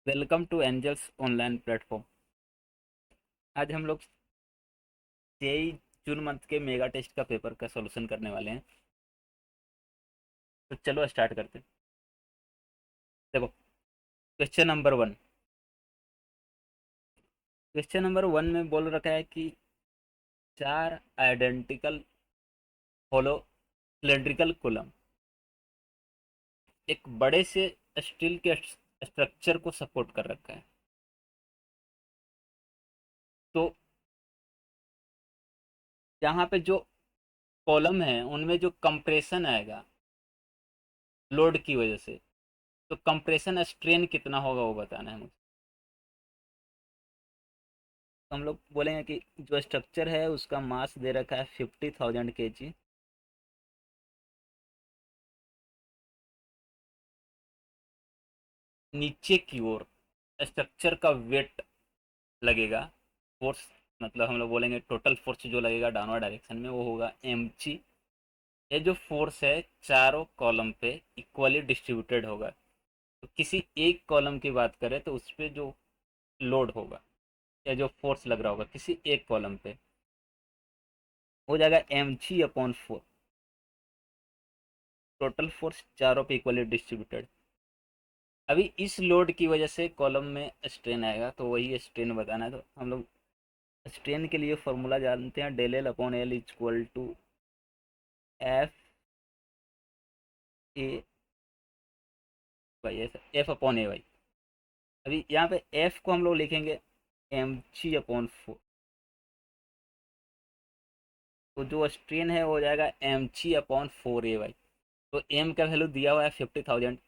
Welcome to Angels online platform. आज हम लोग जेई जून मंथ के मेगा टेस्ट का पेपर का सॉल्यूशन करने वाले हैं। तो चलो स्टार्ट करते हैं। देखो, question number one. Question number one में बोल रखा है कि चार आइडेंटिकल होलो सिलेंड्रिकल कॉलम एक बड़े से स्टील के स्ट्रक्चर को सपोर्ट कर रखा है। तो यहाँ पे जो कॉलम है उनमें जो कंप्रेशन आएगा लोड की वजह से, तो कंप्रेशन स्ट्रेन कितना होगा वो बताना है मुझे। तो हम लोग बोलेंगे कि जो स्ट्रक्चर है उसका मास दे रखा है 50,000 kg। नीचे की ओर स्ट्रक्चर का वेट लगेगा, फोर्स, मतलब हम लोग बोलेंगे टोटल फोर्स जो लगेगा डाउनवर्ड डायरेक्शन में वो होगा mg। ये जो फोर्स है चारों कॉलम पे इक्वली डिस्ट्रीब्यूटेड होगा। तो किसी एक कॉलम की बात करें तो उस पर जो लोड होगा या जो फोर्स लग रहा होगा किसी एक कॉलम पे हो जाएगा mg/4। टोटल फोर्स चारों पे इक्वली डिस्ट्रीब्यूटेड। अभी इस लोड की वजह से कॉलम में स्ट्रेन आएगा, तो वही स्ट्रेन बताना है। तो हम लोग स्ट्रेन के लिए फॉर्मूला जानते हैं, del L upon L equal to F A Y, F upon A Y. अभी यहाँ पे एफ को हम लोग लिखेंगे mg/4। तो जो स्ट्रेन है वो हो जाएगा mg/4 ay। तो एम का वैल्यू दिया हुआ है 50,000,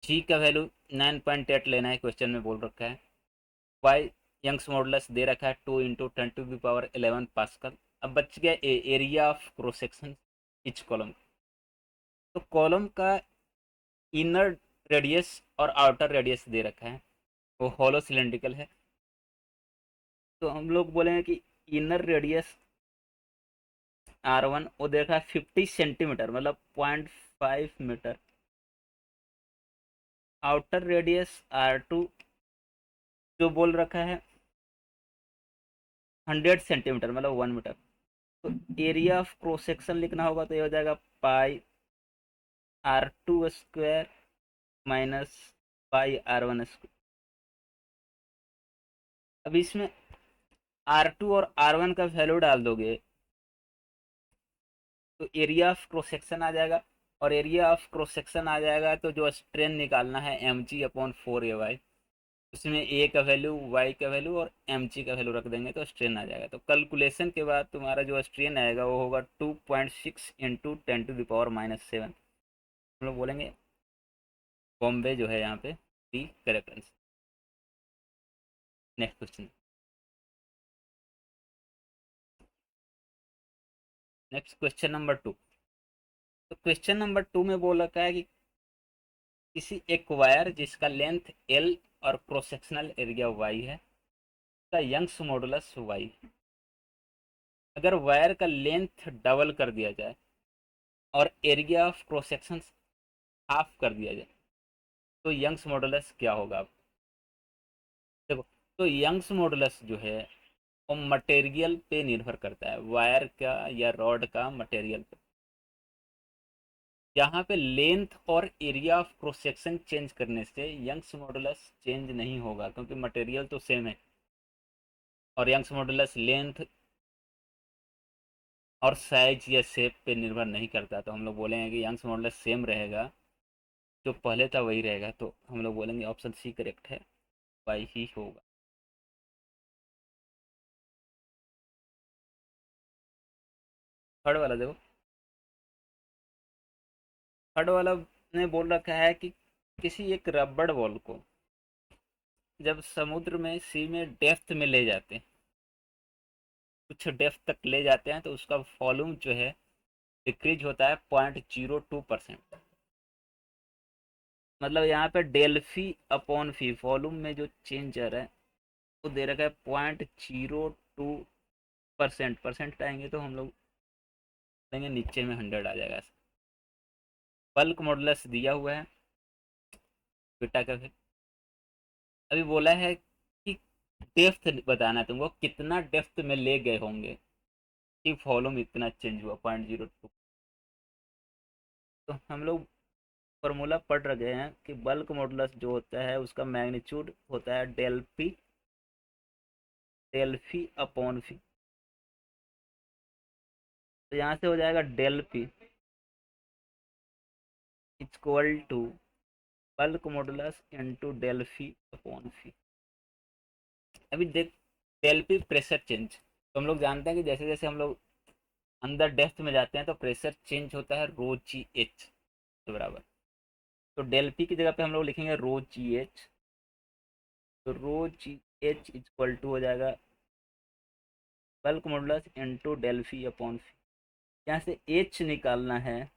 जी का वैल्यू 9.8 लेना है, क्वेश्चन में बोल रखा है। वाई यंग्स मॉडुलस दे रखा है 2 × 10⁻11 पास्कल। अब बच गया area of cross section etch column. तो कॉलम का इनर रेडियस और आउटर रेडियस दे रखा है, वो हॉलो सिलेंड्रिकल है। तो हम लोग बोलेंगे कि इनर रेडियस R1 वो दे रखा है 50 सेंटीमीटर, मतलब 0.5 मीटर। आउटर रेडियस R2 जो बोल रखा है 100 सेंटीमीटर, मतलब 1 मीटर। तो एरिया ऑफ क्रॉस सेक्शन लिखना होगा तो ये हो जाएगा πr2² माइनस πr1²। अब इसमें R2 और R1 का वैल्यू डाल दोगे तो एरिया ऑफ क्रॉस सेक्शन आ जाएगा। और एरिया ऑफ क्रॉस सेक्शन आ जाएगा तो जो स्ट्रेन निकालना है mg/4ay, उसमें ए का वैल्यू, वाई का वैल्यू और mg का वैल्यू रख देंगे तो स्ट्रेन आ जाएगा। तो कैलकुलेशन के बाद तुम्हारा जो स्ट्रेन आएगा वो होगा 2.6 इंटू 10⁻⁻7। हम लोग बोलेंगे बॉम्बे जो है यहाँ पे D correct answer. Next question. Next question number two. तो क्वेश्चन नंबर टू में बोल रखा है कि किसी एक वायर जिसका लेंथ एल और क्रॉस सेक्शनल एरिया वाई है का यंग्स मॉडुलस वाई। अगर वायर का लेंथ डबल कर दिया जाए और area of cross section half कर दिया जाए तो यंग्स मॉडुलस क्या होगा। आप देखो, तो यंग्स मॉडुलस जो है वो मटेरियल पे निर्भर करता है, वायर का या रॉड का मटेरियल पे। यहाँ पे लेंथ और area of cross section change करने से यंग्स मॉडुलस चेंज नहीं होगा, क्योंकि मटेरियल तो सेम है। और यंग्स मॉडुलस लेंथ और साइज या शेप पे निर्भर नहीं करता। तो हम लोग बोलेंगे कि यंग्स मॉडुलस सेम रहेगा, जो पहले था वही रहेगा। तो हम लोग बोलेंगे ऑप्शन सी करेक्ट है, वाई ही होगा। थर्ड वाला देखो। थर्ड वाला ने बोल रखा है कि किसी एक रबड़ बॉल को जब समुद्र में, सी में डेप्थ में ले जाते हैं, कुछ डेप्थ तक ले जाते हैं, तो उसका वॉल्यूम जो है डिक्रीज होता है 0.02%। मतलब यहाँ पे डेल्फी/फी वॉल्यूम में जो चेंज आ रहा है वो दे रखा है 0.02%। परसेंट आएंगे तो हम लोग देंगे नीचे में 100 आ जाएगा। बल्क मॉडुलस दिया हुआ है बीटा का। अभी बोला है कि डेप्थ बताना है तुमको, कितना डेप्थ में ले गए होंगे कि वॉल्यूम इतना चेंज हुआ 0.02। तो हम लोग फॉर्मूला पढ़ रहे हैं कि बल्क मॉडुलस जो होता है उसका मैग्नीट्यूड होता है डेल फी अपॉन फी। तो यहाँ से हो जाएगा del P equal to bulk modulus into del phi upon phi. अभी देख, डेल पी प्रेशर चेंज, तो हम लोग जानते हैं कि जैसे जैसे हम लोग अंदर डेप्थ में जाते हैं तो प्रेशर चेंज होता है रो जी एच के बराबर। तो डेल पी की जगह पे हम लोग लिखेंगे रो जी एच। तो रो जी एच इक्वल टू हो जाएगा bulk modulus into del phi upon फी। यहाँ से एच निकालना है,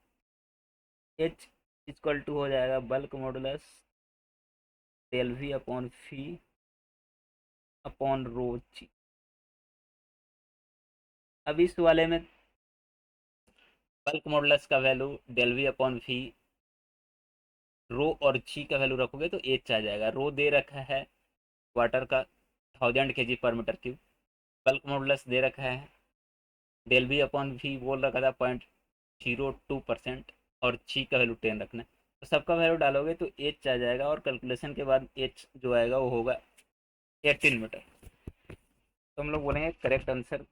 एच इक्वल टू हो जाएगा bulk modulus del V upon phi upon rho G. अब इस वाले में बल्क मॉडुलस का value del V upon phi, rho और जी का वैल्यू रखोगे तो एच आ जाएगा। रो दे रखा है वाटर का 1000 kg/m3, बल्क मॉडुलस दे रखा है डेल वी अपॉन वी बोल रखा था 0.02%, और जी का वैल्यू 10 रखना है। तो सबका वैल्यू डालोगे तो एच आ जाएगा, और कैलकुलेशन के बाद एच जो आएगा वो होगा 18 मीटर। तो हम लोग बोलेंगे करेक्ट आंसर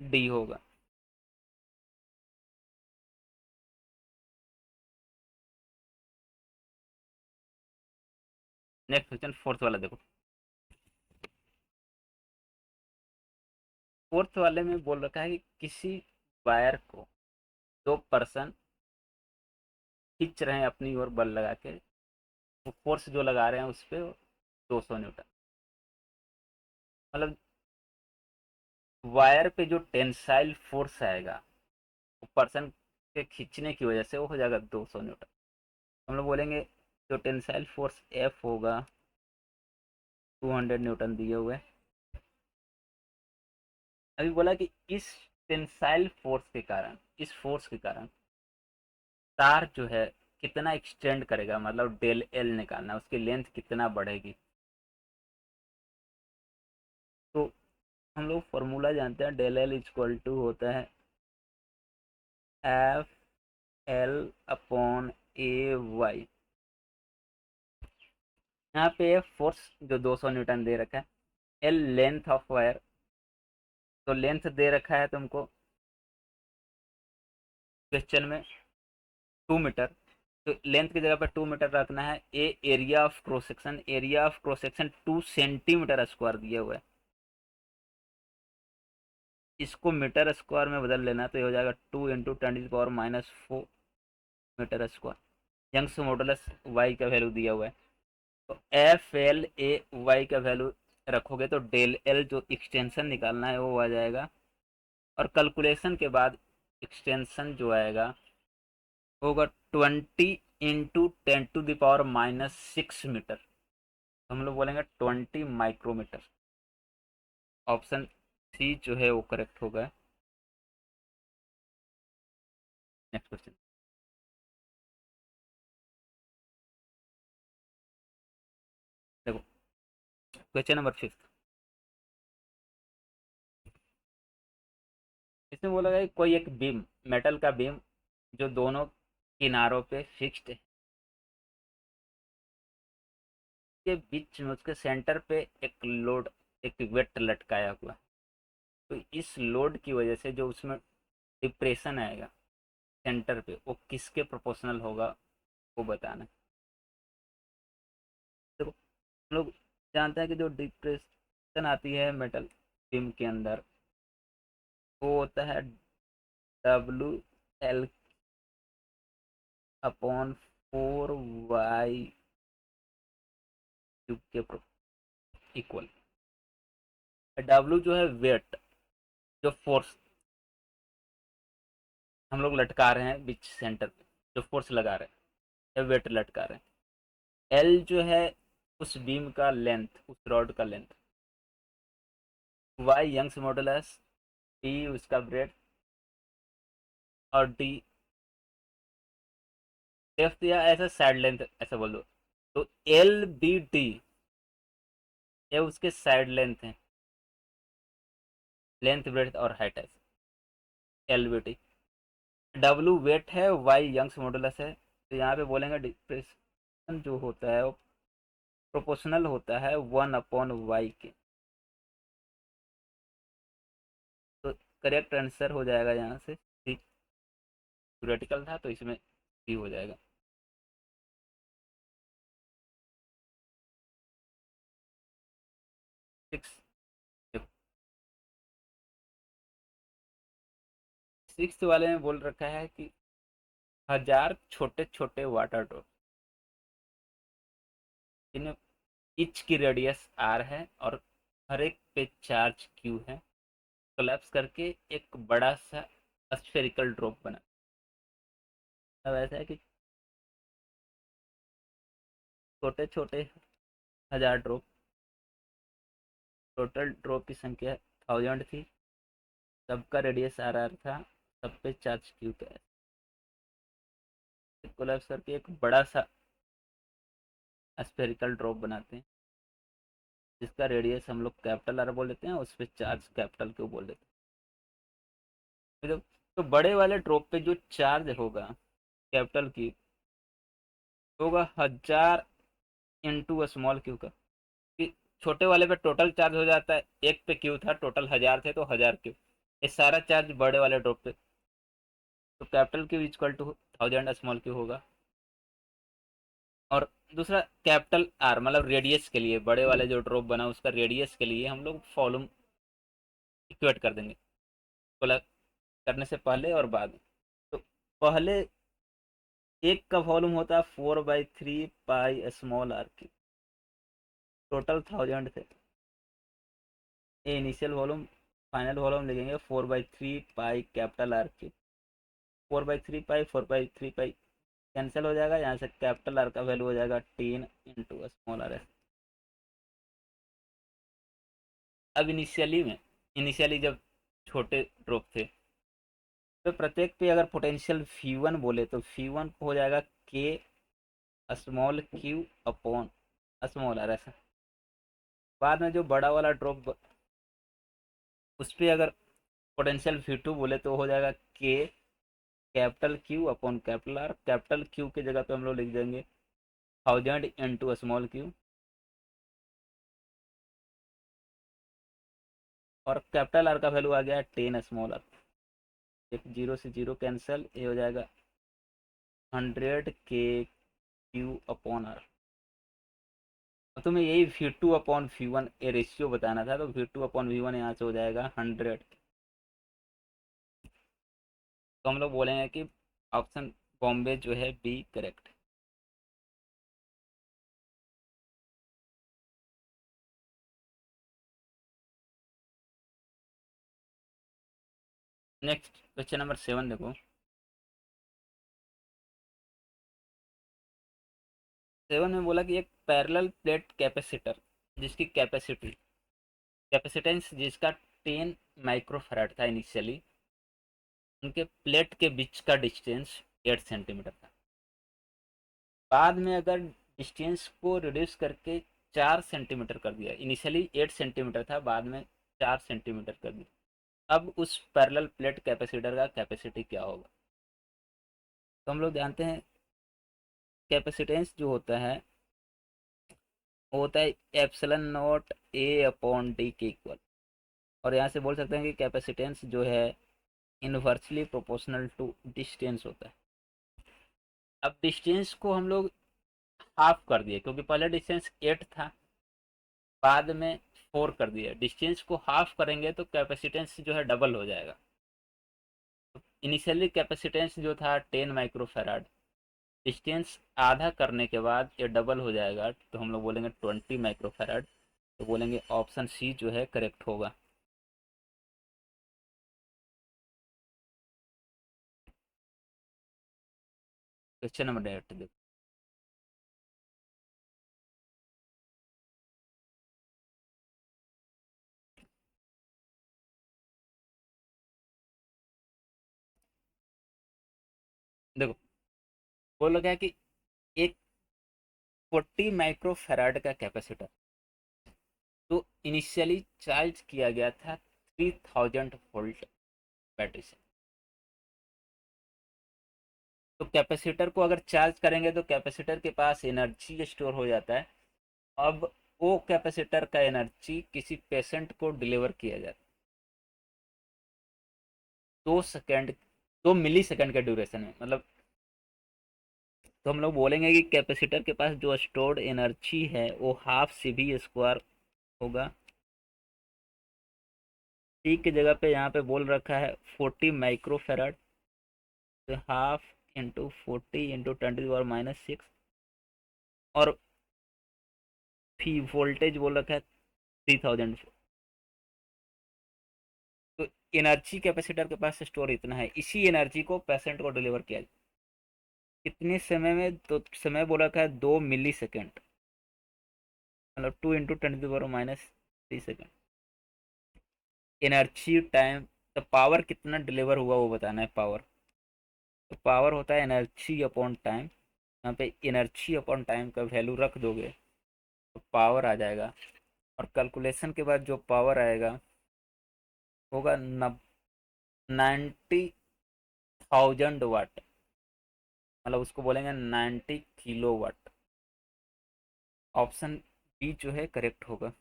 डी होगा। नेक्स्ट क्वेश्चन फोर्थ वाला देखो। फोर्थ वाले में बोल रखा है कि किसी वायर को दो पर्सन खींच रहे हैं अपनी ओर बल लगा के, वो फोर्स जो लगा रहे हैं उस पर 200 न्यूटन। मतलब वायर पे जो टेंसाइल फोर्स आएगा वो पर्सन के खींचने की वजह से वो हो जाएगा 200 न्यूटन। हम लोग बोलेंगे जो टेंसाइल फोर्स एफ होगा 200 न्यूटन दिए हुए। अभी बोला कि इस टेंसाइल फोर्स के कारण, इस फोर्स के कारण तार जो है कितना एक्सटेंड करेगा, मतलब डेल एल निकालना, उसकी लेंथ कितना बढ़ेगी। तो हम लोग फॉर्मूला जानते हैं, डेल एल इक्वल टू होता है F L upon A Y. यहाँ पे फोर्स जो 200 न्यूटन दे रखा है, एल लेंथ ऑफ वायर, तो लेंथ दे रखा है तुमको क्वेश्चन में 2 मीटर। तो लेंथ की जगह पर 2 मीटर रखना है। A area of cross section, area of cross section 2 centimetre square दिया हुआ है। इसको मीटर स्क्वायर में बदल लेना, तो ये हो जाएगा 2 × 10⁻⁴मीटर स्क्वायर। यंग्स मॉडुलस वाई का वैल्यू दिया हुआ है। तो एफ एल ए वाई का वैल्यू रखोगे तो डेल एल जो एक्सटेंशन निकालना है वो आ जाएगा, और कैलकुलेशन के बाद एक्सटेंशन जो आएगा होगा 20 × 10⁻⁻⁶ मीटर। हम लोग बोलेंगे 20 माइक्रोमीटर। ऑप्शन सी जो है वो करेक्ट होगा। नेक्स्ट क्वेश्चन देखो, क्वेश्चन नंबर 5। इसमें बोला गया कि कोई एक बीम, मेटल का बीम जो दोनों किनारों पे फिक्स्ड है, के बीच में उसके सेंटर पे एक लोड, एक वेट लटकाया हुआ। तो इस लोड की वजह से जो उसमें डिप्रेशन आएगा सेंटर पे, वो किसके प्रोपोर्शनल होगा वो बताना। देखो, हम लोग जानते हैं कि जो डिप्रेशन आती है मेटल बीम के अंदर, वो होता है WL अपॉन 4y³ के इक्वल। W जो है वेट, जो फोर्स हम लोग लटका रहे हैं बीच सेंटर पे, जो फोर्स लगा रहे हैं या वेट लटका रहे हैं। L जो है उस बीम का लेंथ, उस रॉड का length. Y Young's modulus, T उसका ब्रेड, और D डेप्थ या ऐसा साइड लेंथ ऐसा बोल दो। तो LBD ये उसके साइड लेंथ है, लेंथ ब्रेड्थ और हाइट है, एलबीटी। डब्लू वेट है, वाई यंग्स मॉडुलस है। तो यहाँ पे बोलेंगे डिप्रेशन जो होता है वो प्रोपोर्शनल होता है 1/वाई के। तो करेक्ट आंसर हो जाएगा यहाँ से सी। थ्योरेटिकल था तो इसमें सी हो जाएगा। 6। 6 वाले में बोल रखा है कि 1000 छोटे छोटे वाटर ड्रॉप जिनमें ईच की रेडियस आर है और हर एक पे चार्ज क्यू है, कोलैप्स करके एक बड़ा सा स्फेरिकल ड्रॉप बना। अब ऐसा है कि छोटे छोटे 1000 ड्रॉप, टोटल ड्रॉप की संख्या 1000 थी, सबका रेडियस आर आर था, सब पे चार्ज क्यू पे कोलैप्स करके एक बड़ा सा स्फेरिकल ड्रॉप बनाते हैं, जिसका रेडियस हम लोग कैपिटल आर बोल देते हैं, उस पर चार्ज कैपिटल क्यू बोल देते हैं। तो बड़े वाले ड्रॉप पे जो चार्ज होगा कैपिटल क्यू होगा 1000 इंटू स्मॉल क्यू का। कि छोटे वाले पे टोटल चार्ज हो जाता है, एक पे क्यू था, टोटल 1000 थे तो 1000 क्यू, ये सारा चार्ज बड़े वाले ड्रॉप पे। तो capital Q equal to 1000 small Q होगा। और दूसरा कैपिटल आर मतलब रेडियस के लिए, बड़े वाले जो ड्रॉप बना उसका रेडियस के लिए हम लोग फॉलूम इक्वेट कर देंगे, बोला करने से पहले और बाद में। तो पहले एक का वॉल्यूम होता है 4/3 स्मॉल आर की, टोटल 1000 थे। ये इनिशियल वॉल्यूम, फाइनल वॉल्यूम लिखेंगे 4/3 कैपिटल आर की। 4/3 कैंसिल हो जाएगा, यहाँ से कैपिटल आर का वैल्यू हो जाएगा 10 इंटू स्मॉल आर। अब इनिशियली जब छोटे ड्रॉप थे तो प्रत्येक पे अगर पोटेंशियल V1 बोले तो V1 हो जाएगा के small Q upon small R ऐसा। बाद में जो बड़ा वाला ड्रॉप उस पर अगर पोटेंशियल V2 बोले तो हो जाएगा के capital Q upon capital R. Capital Q की जगह पे हम लोग लिख देंगे 1000 इंटू स्मॉल क्यू, और कैपिटल आर का वैल्यू आ गया 10 स्मॉल आर। एक जीरो से जीरो कैंसिल, ये हो जाएगा 100 के क्यू अपॉन आर। तुम्हें यही V2/V1 ये रेशियो बताना था, तो V2/V1 यहाँ से हो जाएगा 100। तो हम लोग बोलेंगे कि ऑप्शन बॉम्बे जो है B correct. Next question number 7 देखो। 7 में बोला कि एक पैरेलल प्लेट कैपेसिटर जिसकी कैपेसिटेंस जिसका 10 माइक्रोफैराड था इनिशियली, उनके प्लेट के बीच का डिस्टेंस 8 सेंटीमीटर था। बाद में अगर डिस्टेंस को रिड्यूस करके 4 सेंटीमीटर कर दिया, इनिशियली 8 सेंटीमीटर था, बाद में 4 सेंटीमीटर कर दिया, अब उस पैरेलल प्लेट कैपेसिटर का कैपेसिटी क्या होगा। तो हम लोग जानते हैं कैपेसिटेंस जो होता है वो होता है epsilon not a upon D के इक्वल। और यहाँ से बोल सकते हैं कि कैपेसिटेंस जो है इनवर्सली प्रोपोर्शनल टू डिस्टेंस होता है। अब डिस्टेंस को हम लोग हाफ कर दिए, क्योंकि पहले डिस्टेंस 8 था, बाद में 4 कर दिया। डिस्टेंस को हाफ करेंगे तो कैपेसिटेंस जो है डबल हो जाएगा। इनिशियली कैपेसिटेंस जो था 10 माइक्रोफेराड, डिस्टेंस आधा करने के बाद ये डबल हो जाएगा, तो हम लोग बोलेंगे 20 माइक्रोफेराड। तो बोलेंगे ऑप्शन सी जो है करेक्ट होगा। क्वेश्चन नंबर 8 देखो। देखो बोल रखा है कि एक 40 माइक्रोफेराड का कैपेसिटर तो इनिशियली चार्ज किया गया था 3000 वोल्ट बैटरी से। तो कैपेसिटर को अगर चार्ज करेंगे तो कैपेसिटर के पास एनर्जी स्टोर हो जाता है। अब वो कैपेसिटर का एनर्जी किसी पेशेंट को डिलीवर किया जाता है 2 सेकेंड, 2 मिली सेकेंड के ड्यूरेशन में, मतलब। तो हम लोग बोलेंगे कि कैपेसिटर के पास जो स्टोर्ड एनर्जी है वो हाफ सी वी स्क्वायर होगा। टी की जगह पे यहाँ पे बोल रखा है 40 माइक्रोफेराड, तो हाफ इंटू 40 इंटू 10⁻⁻6। और फी वोल्टेज बोल रखा है 3000। तो एनर्जी कैपेसिटर के पास स्टोर इतना है, इसी एनर्जी को पेशेंट को डिलीवर किया जाए कितने समय में, तो समय बोल रखा है 2 मिली सेकेंड, मतलब 2 इंटू 10⁻⁻3 सेकेंड। एनर्जी टाइम, तो पावर कितना डिलीवर हुआ वो बताना है पावर। तो पावर होता है एनर्जी अपॉन टाइम। यहाँ पे एनर्जी अपॉन टाइम का वैल्यू रख दोगे तो पावर आ जाएगा। और कैलकुलेशन के बाद जो पावर आएगा होगा 90,000 वाट, मतलब उसको बोलेंगे 90 किलो वाट। ऑप्शन बी जो है करेक्ट होगा।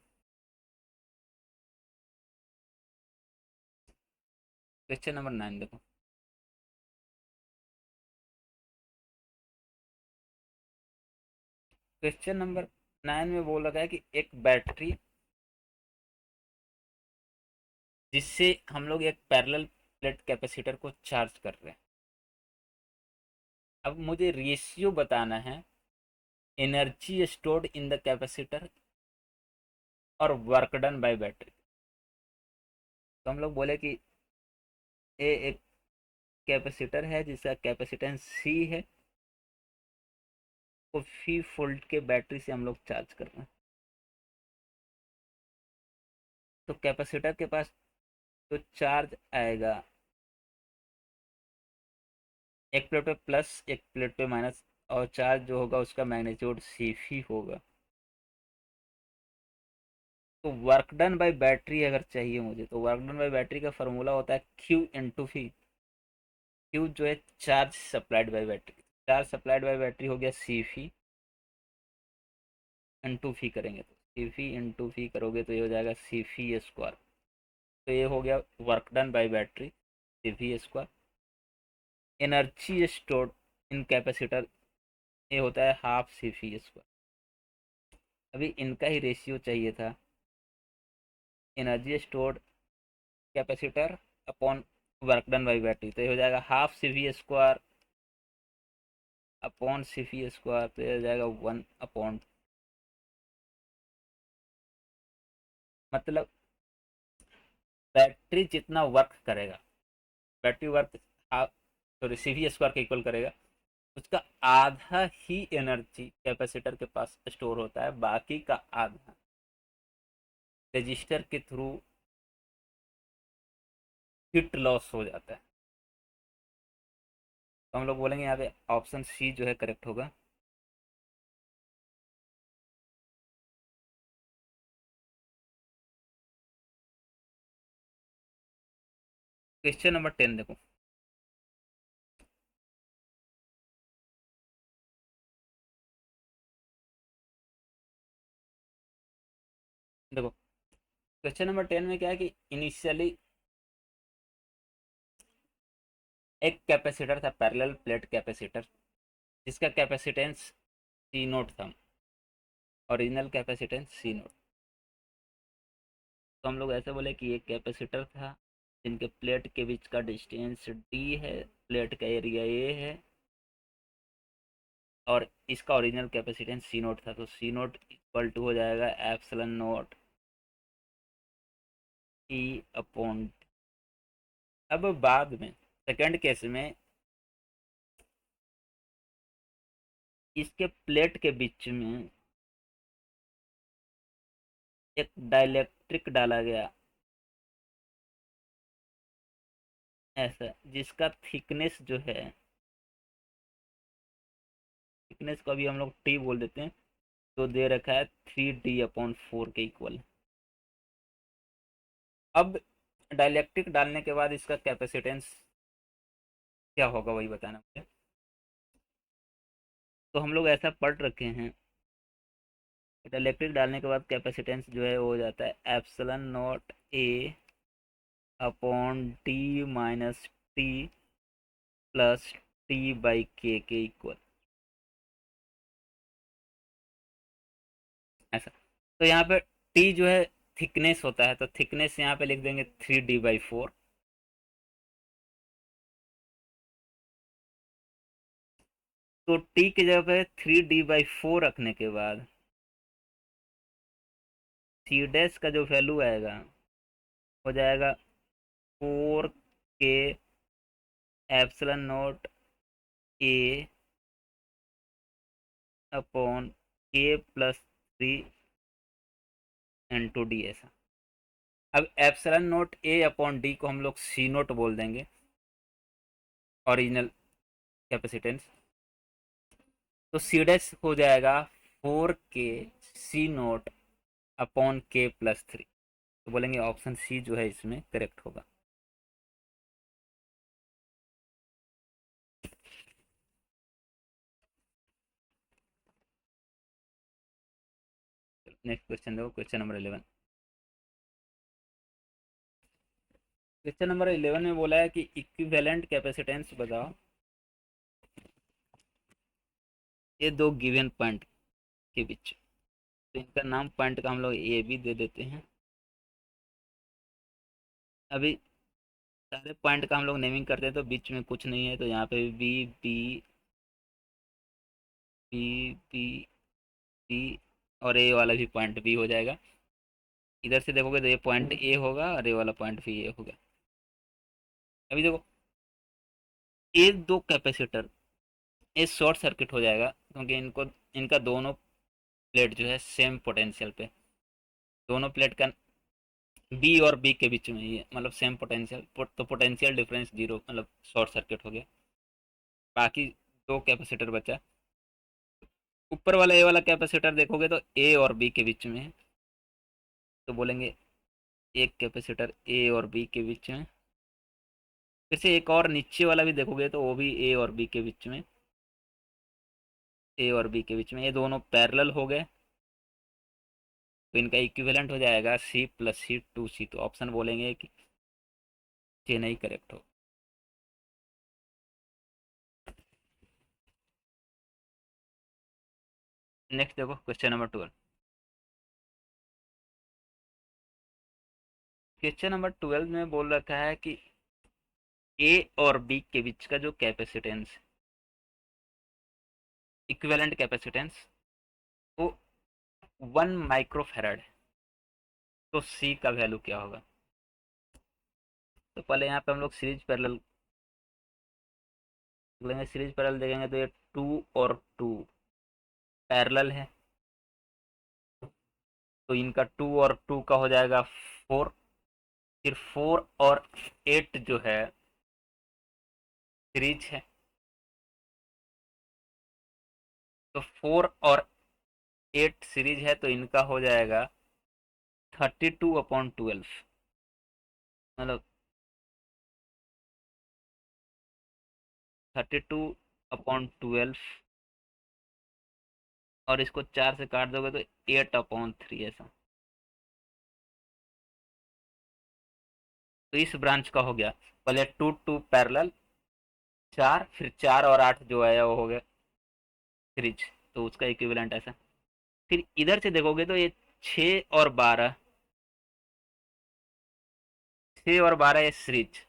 क्वेश्चन नंबर 9 देखो। क्वेश्चन नंबर 9 में बोल रखा है कि एक बैटरी जिससे हम लोग एक पैरेलल प्लेट कैपेसिटर को चार्ज कर रहे हैं। अब मुझे रेशियो बताना है energy stored in the capacitor और वर्क डन बाय बैटरी। तो हम लोग बोले कि ये एक कैपेसिटर है जिसका कैपेसिटेंस सी है, तो 50 वोल्ट के बैटरी से हम लोग चार्ज कर रहे हैं। तो कैपेसिटर के पास जो चार्ज आएगा, एक प्लेट पे प्लस एक प्लेट पे माइनस, और चार्ज जो होगा उसका मैग्नीट्यूड सीफ ही होगा। तो वर्क डन बाय बैटरी अगर चाहिए मुझे, तो वर्क डन बाय बैटरी का फॉर्मूला होता है क्यू इंटू फी। क्यू जो है charge supplied by battery, charge supplied by battery हो गया सी फी इंटू फी करेंगे, तो सी फी इंटू फी करोगे तो ये हो जाएगा सी फी स्क्वायर। तो ये हो गया work done by battery C phi square. Energy stored in capacitor ये होता है हाफ सी फी स्क्वायर। अभी इनका ही रेशियो चाहिए था, energy stored capacitor upon work done by battery, तो ये हो जाएगा half C V square upon C V square, तो ये हो जाएगा 1 अपॉन, मतलब बैटरी जितना वर्क करेगा, battery work sorry C V square के इक्वल करेगा, उसका आधा ही एनर्जी कैपेसिटर के पास स्टोर होता है, बाकी का आधा रजिस्टर के थ्रू हिट लॉस हो जाता है। तो हम लोग बोलेंगे यहाँ पे ऑप्शन सी जो है करेक्ट होगा। क्वेश्चन नंबर 10 देखो। देखो क्वेश्चन नंबर 10 में क्या है कि इनिशियली एक कैपेसिटर था, पैरेलल प्लेट कैपेसिटर, जिसका कैपेसिटेंस सी नोट था, ओरिजिनल कैपेसिटेंस सी नोट। तो हम लोग ऐसे बोले कि एक कैपेसिटर था जिनके प्लेट के बीच का डिस्टेंस डी है, प्लेट का एरिया ए है, और इसका ओरिजिनल कैपेसिटेंस सी नोट था, तो सी नोट इक्वल टू हो जाएगा एप्सिलॉन नोट ई अपॉन। अब बाद में सेकंड केस में इसके प्लेट के बीच में एक डाइलेक्ट्रिक डाला गया ऐसा, जिसका थिकनेस जो है, थिकनेस को अभी हम लोग टी बोल देते हैं, तो दे रखा है 3D/4 के इक्वल। अब डाइलेक्ट्रिक डालने के बाद इसका कैपेसिटेंस क्या होगा वही बताना मुझे। तो हम लोग ऐसा पढ़ रखे हैं, डाइलेक्ट्रिक डालने के बाद कैपेसिटेंस जो है वो हो जाता है epsilon not a upon T minus T plus T by के इक्वल ऐसा। तो यहाँ पे टी जो है थिकनेस होता है, तो थिकनेस यहाँ पे लिख देंगे 3d/4। तो टी की जगह पे 3d/4 रखने के बाद सी डैश का जो वैल्यू आएगा हो जाएगा 4 के एप्सिलॉन नॉट ए अपॉन के प्लस 3 × डी ऐसा। अब एप्सिलॉन नोट ए अपॉन डी को हम लोग सी नोट बोल देंगे, ओरिजिनल कैपेसिटेंस। तो सी डैश हो जाएगा 4 के सी नोट अपॉन के+3। तो बोलेंगे ऑप्शन सी जो है इसमें करेक्ट होगा। नेक्स्ट क्वेश्चन देखो, क्वेश्चन नंबर 11। क्वेश्चन नंबर 11 में बोला है कि इक्विवेलेंट कैपेसिटेंस बताओ ये दो गिवन पॉइंट के बीच। तो इनका नाम पॉइंट का हम लोग ए बी दे देते हैं। अभी सारे पॉइंट का हम लोग नेमिंग करते हैं तो बीच में कुछ नहीं है, तो यहाँ पे B B B B B और ए वाला भी पॉइंट बी हो जाएगा। इधर से देखोगे तो ये पॉइंट ए होगा और ये वाला पॉइंट भी ए होगा। अभी देखो ये दो कैपेसिटर ये शॉर्ट सर्किट हो जाएगा, क्योंकि इनको इनका दोनों प्लेट जो है सेम पोटेंशियल पे, दोनों प्लेट का बी और बी के बीच में ही है, मतलब सेम पोटेंशियल, तो पोटेंशियल डिफरेंस जीरो, मतलब शॉर्ट सर्किट हो गया। बाकी दो कैपेसिटर बचा। ऊपर वाला ए वाला कैपेसिटर देखोगे तो ए और बी के बीच में है, तो बोलेंगे एक कैपेसिटर ए और बी के बीच में। फिर से एक और नीचे वाला भी देखोगे तो वो भी ए और बी के बीच में, ए और बी के बीच में, ये दोनों पैरेलल हो गए। तो इनका इक्विवेलेंट हो जाएगा C+C 2C। तो ऑप्शन बोलेंगे कि ये नहीं करेक्ट हो। नेक्स्ट देखो क्वेश्चन नंबर 12। क्वेश्चन नंबर 12 में बोल रखा है कि ए और बी के बीच का जो कैपेसिटेंस, इक्विवेलेंट कैपेसिटेंस, वो 1 माइक्रोफेराड है। तो सी का वैल्यू क्या होगा। तो पहले यहाँ पे हम लोग सीरीज पैरेलल लेंगे, सीरीज पैरेलल देखेंगे तो ये 2 और 2 पैरेलल है, तो इनका 2 और 2 का हो जाएगा 4। फिर 4 और 8 जो है सीरीज है, तो 4 और 8 सीरीज है, तो इनका हो जाएगा 32/12, मतलब 32/12। और इसको 4 से काट दोगे तो 8/3 ऐसा। तो इस ब्रांच का हो गया, पहले 2 पैरेलल 4, फिर 4 और 8 जो है वो हो गया सीरीज, तो उसका इक्विवेलेंट ऐसा। फिर इधर से देखोगे तो ये 6 और 12, 6 और 12 ये सीरीज,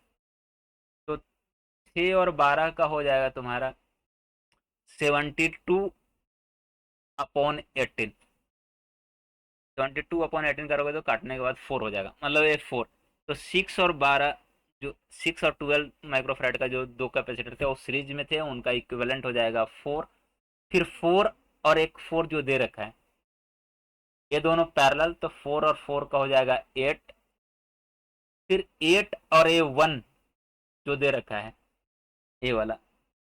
तो 6 और 12 का हो जाएगा तुम्हारा 72/18। 72/18 करोगे तो काटने के बाद 4 हो जाएगा, मतलब ये 4। तो 6 और 12 जो 6 और 12 माइक्रोफेराड का जो दो कैपेसिटर थे वो सीरीज में थे, उनका इक्विवेलेंट हो जाएगा 4। फिर 4 और एक 4 जो दे रखा है ये दोनों पैरेलल, तो 4 और 4 का हो जाएगा 8। फिर 8 और 1 जो दे रखा है ये वाला,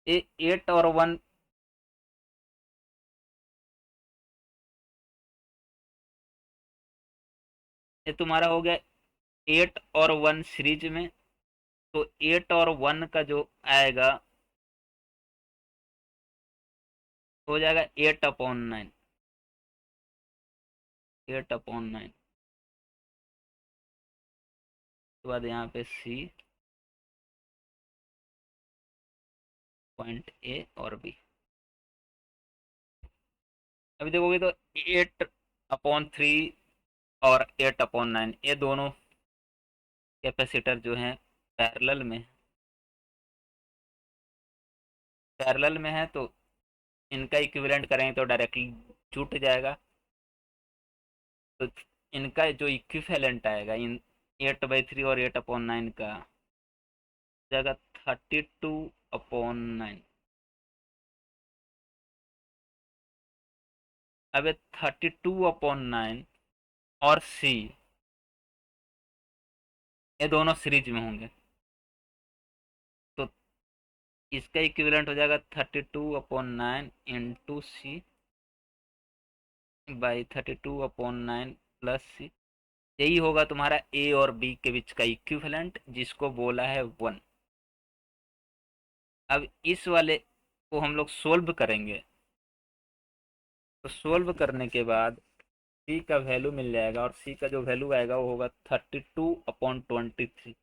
ये 8 और 1, ये तुम्हारा हो गया 8 और 1 सीरीज में, तो 8 और 1 का जो आएगा हो जाएगा 8/9। 8/9 के बाद यहाँ पे सी, पॉइंट ए और बी। अभी देखोगे तो 8/3 और 8/9 ये दोनों कैपेसिटर जो हैं पैरेलल में, है तो इनका इक्विवेलेंट करेंगे तो डायरेक्टली छूट जाएगा। तो इनका जो इक्विवेलेंट आएगा इन 8/3 और 8/9 का जाएगा 32/9। अब 32/9 और सी ये दोनों सीरीज में होंगे, तो इसका इक्विवेलेंट हो जाएगा 32/9 इंटू सी बाई 32/9 प्लस सी। यही होगा तुम्हारा ए और बी के बीच का इक्विवेलेंट, जिसको बोला है 1। अब इस वाले को हम लोग सोल्व करेंगे, तो सोल्व करने के बाद सी का वैल्यू मिल जाएगा, और सी का जो वैल्यू आएगा वो होगा 32/23।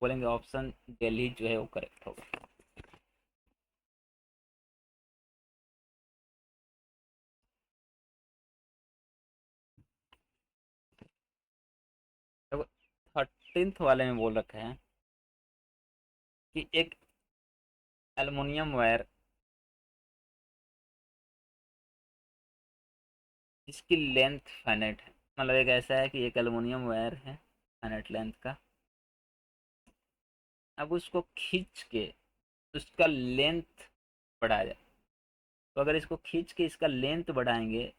बोलेंगे ऑप्शन दिल्ली जो है वो करेक्ट होगा। तो 13th वाले में बोल रखा है कि एक एल्युमिनियम वायर जिसकी लेंथ फाइनाइट है, मतलब एक ऐसा है कि एक एल्युमिनियम वायर है फाइनाइट लेंथ का। अब उसको खींच के उसका लेंथ बढ़ाया जाए, तो अगर इसको खींच के इसका लेंथ बढ़ाएंगे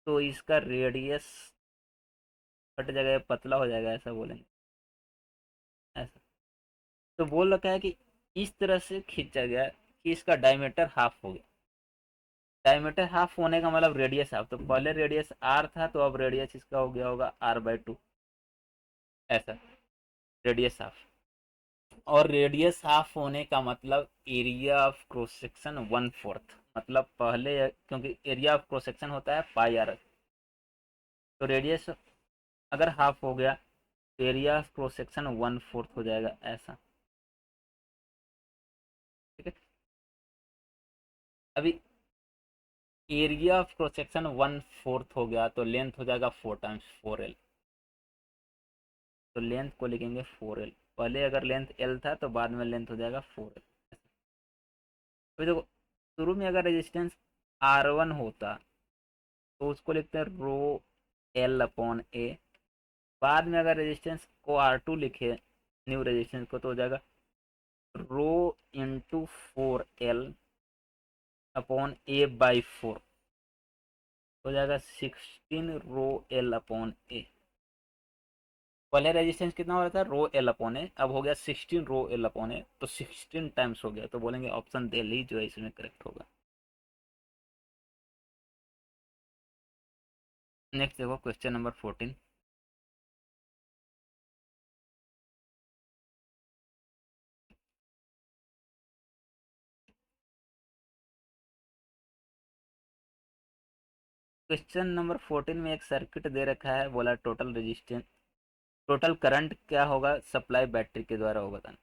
तो इसका रेडियस कट जाएगा, पतला हो जाएगा, ऐसा बोलेंगे। ऐसा तो बोल रखा है कि इस तरह से खींचा गया कि इसका डायमीटर हाफ हो गया। डायमीटर हाफ होने का मतलब रेडियस हाफ, तो पहले रेडियस आर था तो अब रेडियस इसका हो गया होगा r/2, ऐसा रेडियस हाफ। और रेडियस हाफ होने का मतलब एरिया ऑफ क्रॉस सेक्शन 1/4, मतलब पहले क्योंकि एरिया ऑफ क्रॉस सेक्शन होता है पाई आर, तो रेडियस अगर हाफ हो गया तो एरिया ऑफ क्रॉस सेक्शन 1/4 हो जाएगा, ऐसा। ठीक है। अभी एरिया ऑफ क्रॉस सेक्शन 1/4 हो गया तो लेंथ हो जाएगा 4 × 4l, तो लेंथ को लिखेंगे 4l। पहले अगर लेंथ l था तो बाद में लेंथ हो जाएगा 4l। तो देखो शुरू में अगर रेजिस्टेंस R1 होता तो उसको लिखते हैं ρl/A। बाद में अगर रेजिस्टेंस को R2 लिखे, न्यू रेजिस्टेंस को, तो हो जाएगा ρ × 4l/A/4, हो जाएगा 16 ρl/A। पहले रेजिस्टेंस कितना हो रहा था ρl/A, अब हो गया 16 ρl/A, तो 16 टाइम्स हो गया, तो बोलेंगे ऑप्शन दिल्ली जो है इसमें करेक्ट होगा। नेक्स्ट देखो क्वेश्चन नंबर 14। क्वेश्चन नंबर 14 में एक सर्किट दे रखा है, बोला टोटल रेजिस्टेंस, टोटल करंट क्या होगा सप्लाई बैटरी के द्वारा होगा, बताना।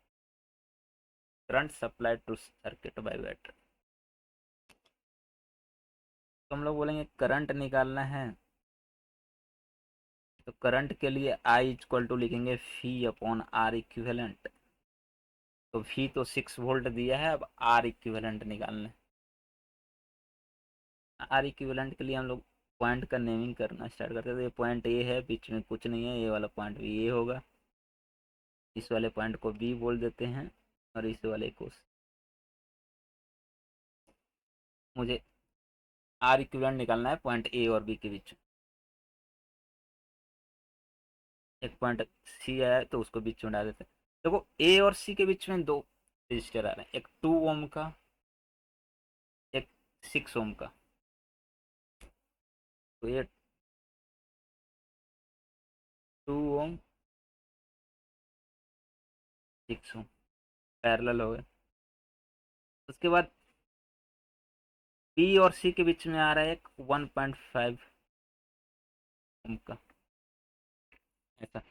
Current supply to circuit by battery, तो हम लोग बोलेंगे करंट निकालना है, तो करंट के लिए I लिखेंगे V/R इक्विवेलेंट। तो V तो 6 वोल्ट दिया है, अब R इक्विवेलेंट निकालना है। R इक्विवेलेंट के लिए हम लोग पॉइंट का नेमिंग करना स्टार्ट करते हैं, तो ये पॉइंट ए है, बीच में कुछ नहीं है, ये वाला पॉइंट भी ए होगा, इस वाले पॉइंट को बी बोल देते हैं, और इस वाले को मुझे आर इक्विवेलेंट निकालना है पॉइंट ए और बी के बीच। एक पॉइंट सी आया है तो उसको बीच में डाल देते हैं। देखो ए और सी के बीच में दो रजिस्टर आ रहे हैं, एक 2 ओम का, एक 6 ओम का। तो ये 2 ओम 6 ओम पैरेलल हो गए। उसके बाद बी और सी के बीच में आ रहा है एक 1.5 ओम का, ऐसा।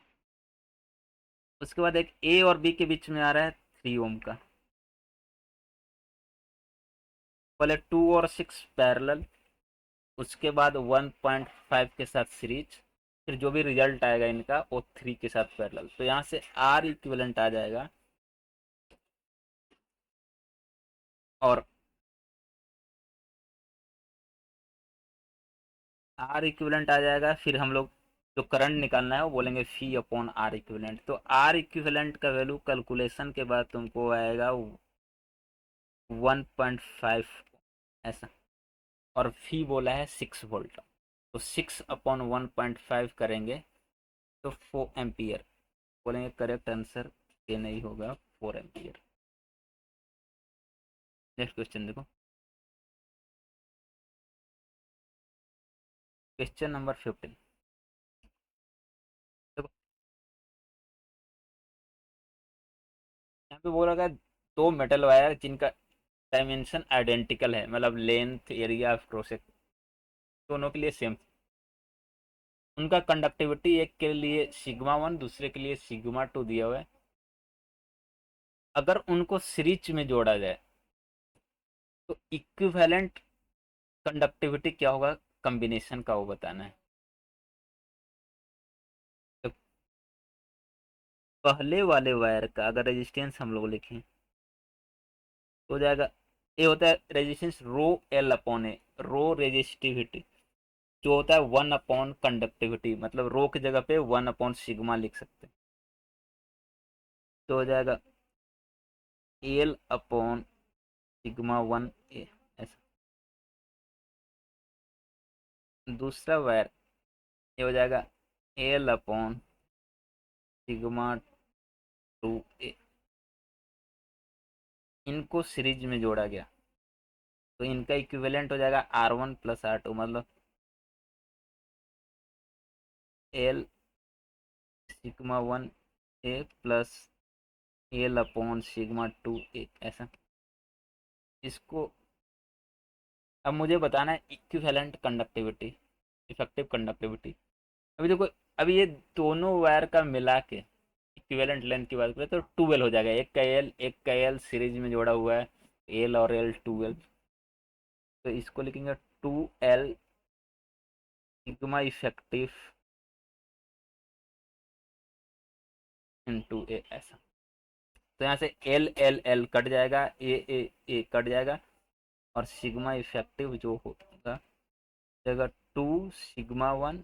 उसके बाद एक ए और बी के बीच में आ रहा है 3 ओम का। पहले 2 और 6 पैरेलल, उसके बाद 1.5 के साथ सीरीज, फिर जो भी रिजल्ट आएगा इनका वो 3 के साथ पैरेलल। तो यहाँ से आर इक्विवेलेंट आ जाएगा, और आर इक्विवेलेंट आ जाएगा। फिर हम लोग जो करंट निकालना है वो बोलेंगे फी अपॉन आर इक्विवेलेंट। तो आर इक्विवेलेंट का वैल्यू कैलकुलेशन के बाद तुमको आएगा 1.5 ऐसा, और फी बोला है 6 वोल्ट। तो 6/1.5 करेंगे तो 4 एम्पियर बोलेंगे। करेक्ट आंसर ये नहीं होगा, 4 एम्पियर। नेक्स्ट क्वेश्चन देखो, क्वेश्चन नंबर 15। देखो यहाँ पे बोला गया दो मेटल वायर जिनका डायमेंशन आइडेंटिकल है, मतलब length area of cross section दोनों के लिए सेम। उनका कंडक्टिविटी एक के लिए सिग्मा 1 दूसरे के लिए सिग्मा 2 दिया हुआ है। अगर उनको सीरीज में जोड़ा जाए तो इक्विवेलेंट कंडक्टिविटी क्या होगा, कॉम्बिनेशन का वो बताना है। तो पहले वाले वायर का अगर रेजिस्टेंस हम लोग लिखें तो हो जाएगा, ये होता है रेजिस्टेंस रो एल अपॉन ए, रो रेजिस्टिविटी जो होता है 1 अपॉन कंडक्टिविटी, मतलब रो की जगह पे 1/सिग्मा लिख सकते हैं। तो हो जाएगा एल अपॉन सिग्मा 1 ए, ऐसा। दूसरा वायर ये हो जाएगा एल अपॉन सिग्मा 2 ए। इनको सीरीज में जोड़ा गया तो इनका इक्विवेलेंट हो जाएगा R1 + R2, मतलब एल सिग्मा 1 ए प्लस एल अपॉन सिग्मा 2 ए, ऐसा। इसको अब मुझे बताना है इक्विवेलेंट कंडक्टिविटी, इफेक्टिव कंडक्टिविटी। अभी देखो, अभी ये दोनों वायर का मिला के इक्विवेलेंट लेंथ की बात करें तो 12 हो जाएगा। एक का एल सीरीज में जोड़ा हुआ है, एल और एल 12। तो इसको लिखेंगे 2L सिग्मा इफेक्टिव इंटू ए, ऐसा। तो यहाँ से एल एल एल कट जाएगा, ए कट जाएगा, और सिग्मा इफेक्टिव जो होगा जाएगा 2 sigma 1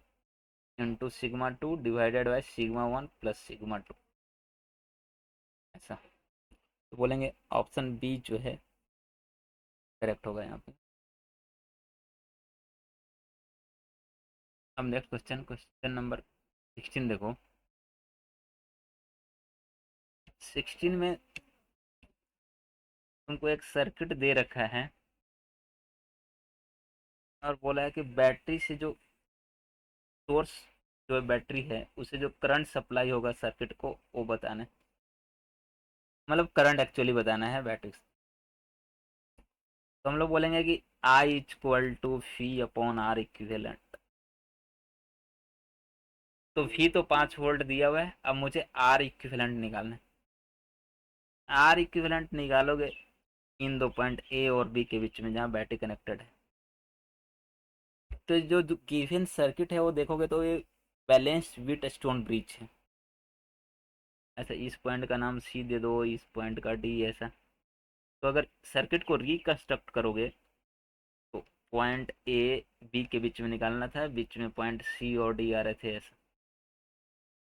into sigma 2 divided by sigma 1 plus sigma 2, ऐसा। तो बोलेंगे ऑप्शन बी जो है करेक्ट होगा यहाँ पे। अब नेक्स्ट क्वेश्चन, क्वेश्चन नंबर 16 देखो। 16 में तुमको एक सर्किट दे रखा है और बोला है कि बैटरी से जो सोर्स, जो बैटरी है उसे जो करंट सप्लाई होगा सर्किट को वो बताना है, मतलब करंट एक्चुअली बताना है बैटरी से। तो हम लोग बोलेंगे कि I = V/R इक्विवेलेंट। तो V तो 5 वोल्ट दिया हुआ है, अब मुझे R इक्विवेलेंट निकालना है। R इक्विवेलेंट निकालोगे इन दो पॉइंट ए और बी के बीच में जहाँ बैटरी कनेक्टेड है। तो जो गिवन सर्किट है वो देखोगे तो ये बैलेंस्ड विथ स्टोन ब्रिज है, ऐसा। इस पॉइंट का नाम सी दे दो, इस पॉइंट का डी, ऐसा। तो अगर सर्किट को रिकंस्ट्रक्ट करोगे तो पॉइंट ए बी के बीच में निकालना था, बीच में पॉइंट सी और डी आ रहे थे, ऐसा।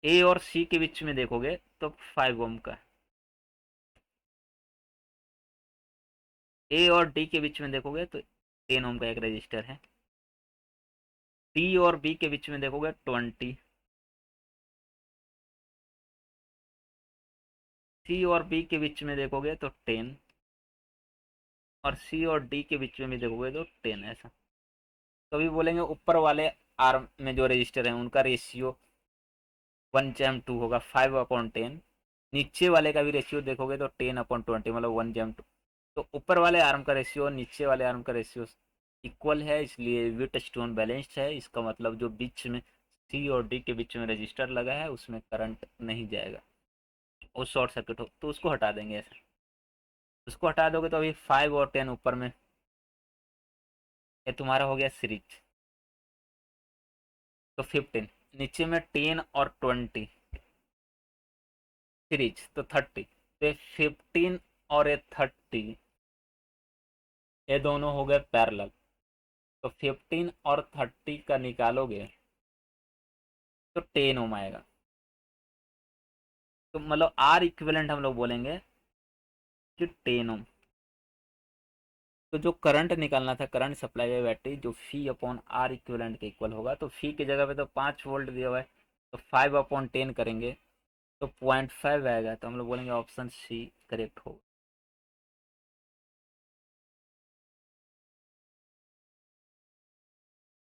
ए और सी के बीच में देखोगे तो 5 ओम का, ए और डी के बीच में देखोगे तो 10 ओम का एक रजिस्टर है। सी और बी के बीच में देखोगे 20, सी और बी के बीच में देखोगे तो 10, और सी और डी के बीच में भी देखोगे तो 10, ऐसा। तो अभी बोलेंगे ऊपर वाले आर्म में जो रजिस्टर हैं उनका रेशियो 1/2 होगा 5/10। नीचे वाले का भी रेशियो देखोगे तो 10/20 मतलब 1/2। तो ऊपर वाले आर्म का रेशियो और नीचे वाले आर्म का रेशियो इक्वल है, इसलिए विट स्टोन बैलेंस्ड है। इसका मतलब जो बीच में सी और डी के बीच में रजिस्टर लगा है उसमें करंट नहीं जाएगा, वो शॉर्ट सर्किट हो तो उसको हटा देंगे ऐसे। उसको हटा दोगे तो अभी 5 और 10 ऊपर में, ये तुम्हारा हो गया सीरीज। तो 15 नीचे में 10 और 20 सीरीज तो 30। तो 15 और ये 30 ये दोनों हो गए पैरेलल। तो 15 और 30 का निकालोगे तो 10 ओम आएगा। तो मतलब आर इक्विवेलेंट हम लोग बोलेंगे कि 10 ओम। तो जो करंट निकालना था, करंट सप्लाई बाई बैटरी, जो फी अपॉन आर इक्विवेलेंट के इक्वल होगा, तो फी की जगह पे तो 5 वोल्ट दिया हुआ है, तो 5/10 करेंगे तो 0.5 आएगा। तो हम लोग बोलेंगे ऑप्शन सी करेक्ट होगा।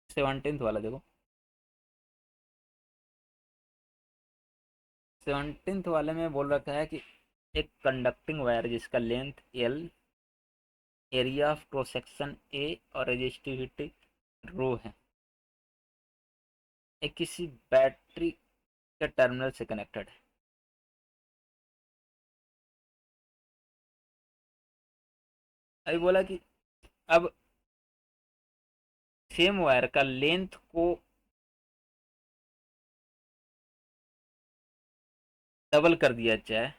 17th वाला देखो। 17th वाले में बोल रखा है कि एक कंडक्टिंग वायर जिसका length L, area of cross section A और रेजिस्टिविटी रो है, एक किसी बैटरी के टर्मिनल से कनेक्टेड है। अभी बोला कि अब सेम वायर का लेंथ को डबल कर दिया जाए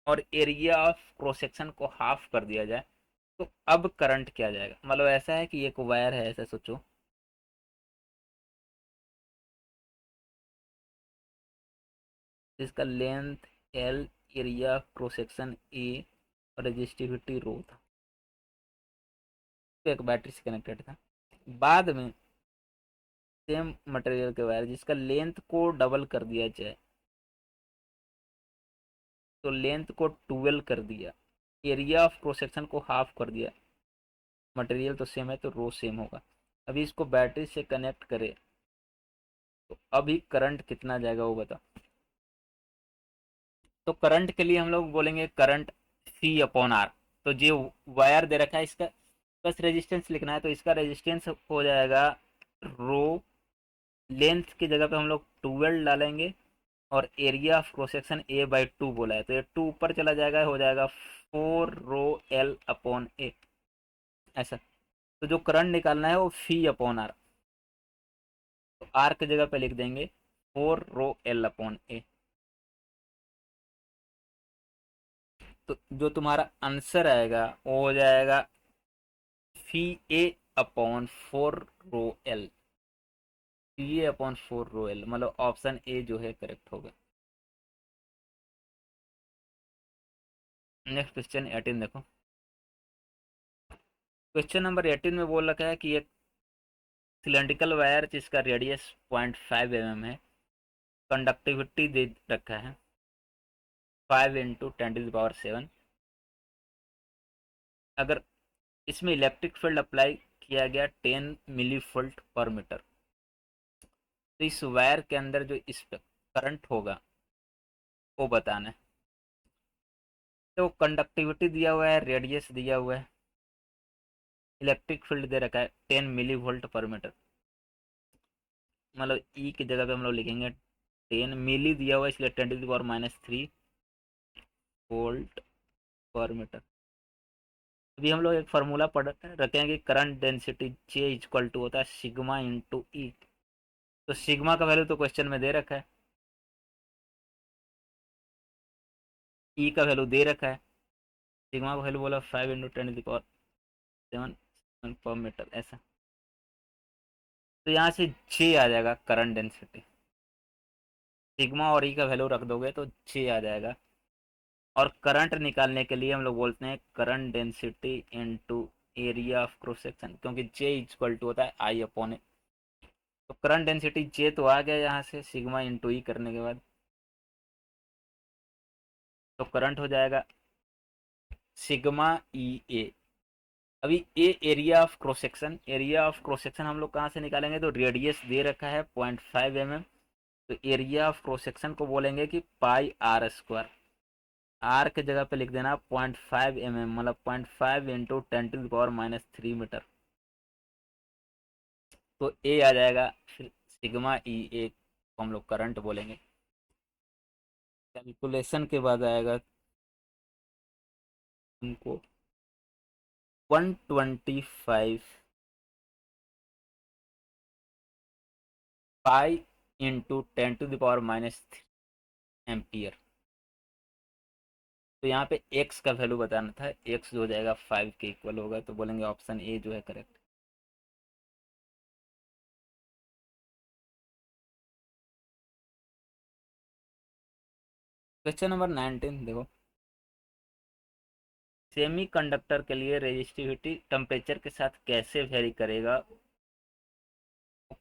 और एरिया ऑफ क्रॉस सेक्शन को हाफ कर दिया जाए, तो अब करंट क्या जाएगा। मतलब ऐसा है कि एक वायर है, ऐसा सोचो, जिसका length L, area of cross section A और रेजिस्टिविटी रो था, तो एक बैटरी से कनेक्टेड था। बाद में सेम मटेरियल के वायर जिसका लेंथ को डबल कर दिया जाए, तो लेंथ को 12 कर दिया, एरिया ऑफ क्रॉस सेक्शन को हाफ कर दिया, मटेरियल तो सेम है तो रो सेम होगा। अभी इसको बैटरी से कनेक्ट करें तो अभी करंट कितना जाएगा वो बता। तो करंट के लिए हम लोग बोलेंगे करंट सी अपॉन आर। तो जो वायर दे रखा है इसका बस रेजिस्टेंस लिखना है, तो इसका रेजिस्टेंस हो जाएगा रो, लेंथ की जगह पे हम लोग 12 डालेंगे और area of cross section A/2 बोला है, तो ये 2 ऊपर चला जाएगा, हो जाएगा 4 ρl/A ऐसा। तो जो करंट निकालना है वो फी अपॉन आर, तो आर की जगह पे लिख देंगे 4 ρl/A। तो जो तुम्हारा आंसर आएगा वो हो जाएगा फी A/4 ρl। Ca/4 ρl मतलब ऑप्शन ए जो है करेक्ट होगा। नेक्स्ट क्वेश्चन 18 देखो। क्वेश्चन नंबर 18 में बोल रखा है कि एक सिलेंड्रिकल वायर जिसका रेडियस 0.5 mm है, कंडक्टिविटी दे रखा है 5 × 10⁻⁷। अगर इसमें इलेक्ट्रिक फील्ड अप्लाई किया गया 10 मिली वोल्ट/मीटर, तो इस वायर के अंदर जो इस पर करंट होगा वो बताना है। तो कंडक्टिविटी दिया हुआ है, रेडियस दिया हुआ है, इलेक्ट्रिक फील्ड दे रखा है 10 मिली वोल्ट/मीटर। मतलब ई की जगह पे हम लोग लिखेंगे 10 मिली दिया हुआ है इसलिए 10⁻³ वोल्ट/मीटर। अभी हम लोग एक फार्मूला पढ़ रखे हैं कि current density J equal to होता है सिग्मा इंटू ई। तो सिग्मा का वैल्यू तो क्वेश्चन में दे रखा है, ई का वैल्यू दे रखा है, सिग्मा का वैल्यू बोला 5 × 10⁻⁷ ऐसा। तो यहाँ से जे आ जाएगा करंट डेंसिटी, सिग्मा और ई का वैल्यू रख दोगे तो जे आ जाएगा। और करंट निकालने के लिए हम लोग बोलते हैं current density into area of cross section, क्योंकि जे इक्वल टू होता है I/A। तो करंट डेंसिटी जे तो आ गया यहाँ से सिग्मा इंटू ई करने के बाद, तो करंट हो जाएगा सिग्मा E/A। अभी A area of cross section, area of cross section हम लोग कहाँ से निकालेंगे, तो रेडियस दे रखा है 0.5 mm, तो एरिया ऑफ क्रॉस सेक्शन को बोलेंगे कि पाई आर स्क्वायर। आर के जगह पे लिख देना 0.5 mm, मतलब 0.5 इंटू 10⁻³ मीटर। तो ए आ जाएगा, फिर सिग्मा ई ए को हम लोग करंट बोलेंगे। कैलकुलेशन के बाद आएगा हमको 125 पाई इंटू 10⁻³ एम्पियर। तो यहाँ पे x का वैल्यू बताना था, x जो हो जाएगा 5 के इक्वल होगा, तो बोलेंगे ऑप्शन ए जो है करेक्ट। क्वेश्चन नंबर 19 देखो, सेमी कंडक्टर के लिए रेजिस्टिविटी टेम्परेचर के साथ कैसे वेरी करेगा,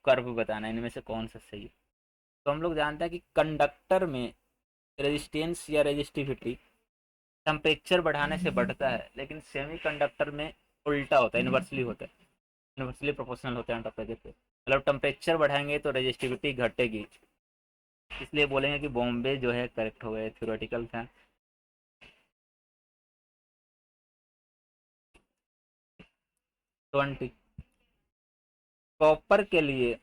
कर्व बताना है, इनमें से कौन सा सही है। तो हम लोग जानते हैं कि कंडक्टर में रेजिस्टेंस या रेजिस्टिविटी टेम्परेचर बढ़ाने से बढ़ता है, लेकिन सेमी कंडक्टर में उल्टा होता है, इन्वर्सली होता है, इन्वर्सली प्रोपोर्शनल होता है टेम्परेचर पे। मतलब टेम्परेचर बढ़ाएंगे तो रेजिस्टिविटी घटेगी, इसलिए बोलेंगे कि बॉम्बे जो है करेक्ट हो गया, थ्योरेटिकल था। 20, कॉपर के लिए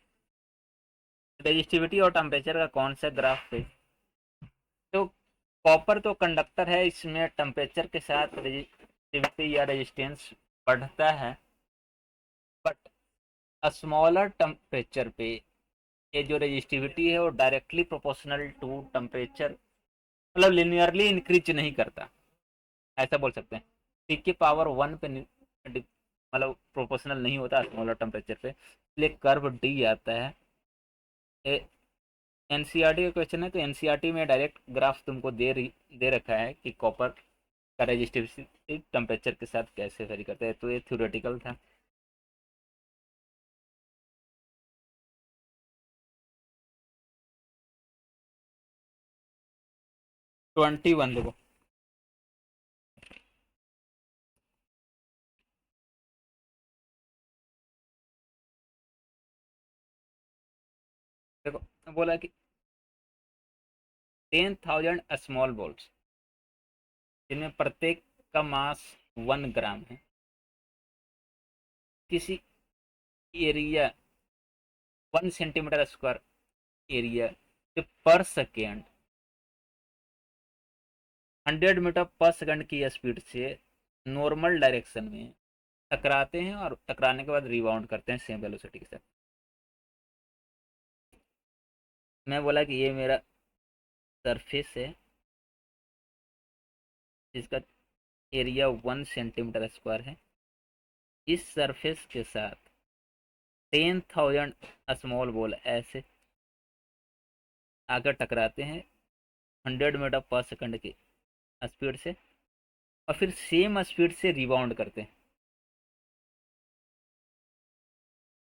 रेजिस्टिविटी और टेम्परेचर का कौन सा ग्राफ है। तो कॉपर तो कंडक्टर है, इसमें टेम्परेचर के साथ रेजिस्टिविटी या रेजिस्टेंस बढ़ता है, बट स्मॉलर टेम्परेचर पे ये जो रेजिस्टिविटी है वो डायरेक्टली प्रोपोर्शनल टू टेम्परेचर, मतलब लिनियरली इंक्रीज नहीं करता, ऐसा बोल सकते हैं। टी की पावर 1 पे मतलब प्रोपोर्शनल नहीं होता स्मॉलर टेम्परेचर पे, इसलिए कर्व डी आता है। एनसीईआरटी का क्वेश्चन है, तो एनसीईआरटी में डायरेक्ट ग्राफ तुमको दे रखा है कि कॉपर का रेजिस्टिविटी टेम्परेचर के साथ कैसे वेरी करता है, तो ये थ्योरेटिकल था। ट्वेंटी वन देखो, देखो बोला कि 10,000 स्मॉल बॉल्स जिनमें प्रत्येक का मास 1 ग्राम है, किसी एरिया 1 सेंटीमीटर स्क्वायर एरिया पर सेकेंड 100 मीटर पर सेकेंड की स्पीड से नॉर्मल डायरेक्शन में टकराते हैं, और टकराने के बाद रिबाउंड करते हैं सेम वेलोसिटी के साथ। मैं बोला कि ये मेरा सरफेस है जिसका एरिया 1 सेंटीमीटर स्क्वायर है, इस सरफेस के साथ 10,000 स्मॉल बॉल ऐसे आकर टकराते हैं 100 मीटर पर सेकेंड की स्पीड से, और फिर सेम स्पीड से रिबाउंड करते हैं,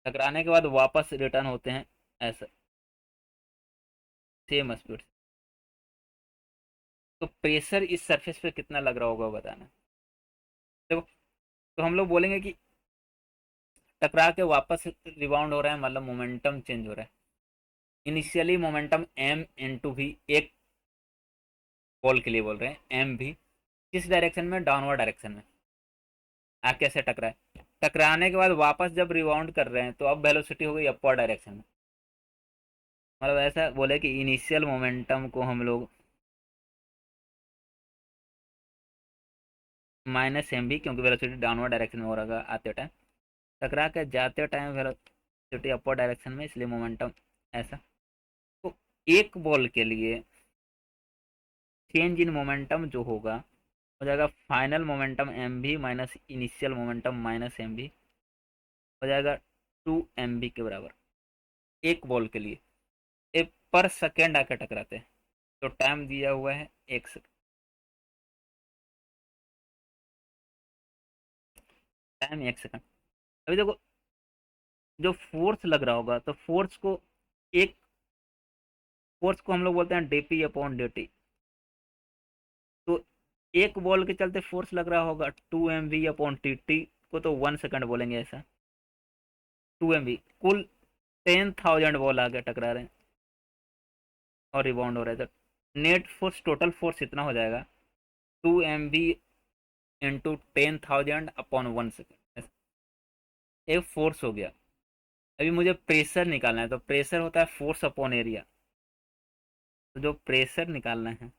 टकराने के बाद वापस रिटर्न होते हैं ऐसा सेम स्पीड से। तो प्रेशर इस सरफेस पे कितना लग रहा होगा बताना। देखो, तो हम लोग बोलेंगे कि टकरा के वापस रिबाउंड हो रहा है, मतलब मोमेंटम चेंज हो रहा है। इनिशियली मोमेंटम एम इंटू भी, एक बॉल के लिए बोल रहे हैं, एम भी किस डायरेक्शन में, डाउनवर्ड डायरेक्शन में आके ऐसे टकरा है, टकराने के बाद वापस जब रिबाउंड कर रहे हैं तो अब वेलोसिटी हो गई अपवर्ड डायरेक्शन में। मतलब ऐसा बोले कि इनिशियल मोमेंटम को हम लोग -mv, क्योंकि वेलोसिटी डाउनवर्ड डायरेक्शन में हो रहा आते टाइम, टकरा के जाते टाइम वेलोसिटी अपवर्ड डायरेक्शन में, इसलिए मोमेंटम ऐसा। तो एक बॉल के लिए चेंज इन मोमेंटम जो होगा हो जाएगा final momentum M V minus initial momentum minus M V, हो जाएगा 2 mv के बराबर एक बॉल के लिए। एक पर सेकेंड आकर टकराते हैं, तो टाइम दिया हुआ है 1 सेकेंड, टाइम 1 सेकेंड। अभी देखो, जो फोर्स लग रहा होगा, तो एक फोर्स को हम लोग बोलते हैं डीपी अपॉन डी टी। तो एक बॉल के चलते फोर्स लग रहा होगा 2 mv अपॉन टी टी को तो 1 सेकेंड बोलेंगे ऐसा। 2 mv कुल 10,000 बॉल आगे टकरा रहे हैं, और रिबाउंड हो रहा है, तो नेट फोर्स, टोटल फोर्स इतना हो जाएगा 2 MV इंटू 10,000 अपॉन 1 सेकेंड। एक फोर्स हो गया। अभी मुझे प्रेशर निकालना है, तो प्रेशर होता है फोर्स अपॉन एरिया। तो जो प्रेशर निकालना है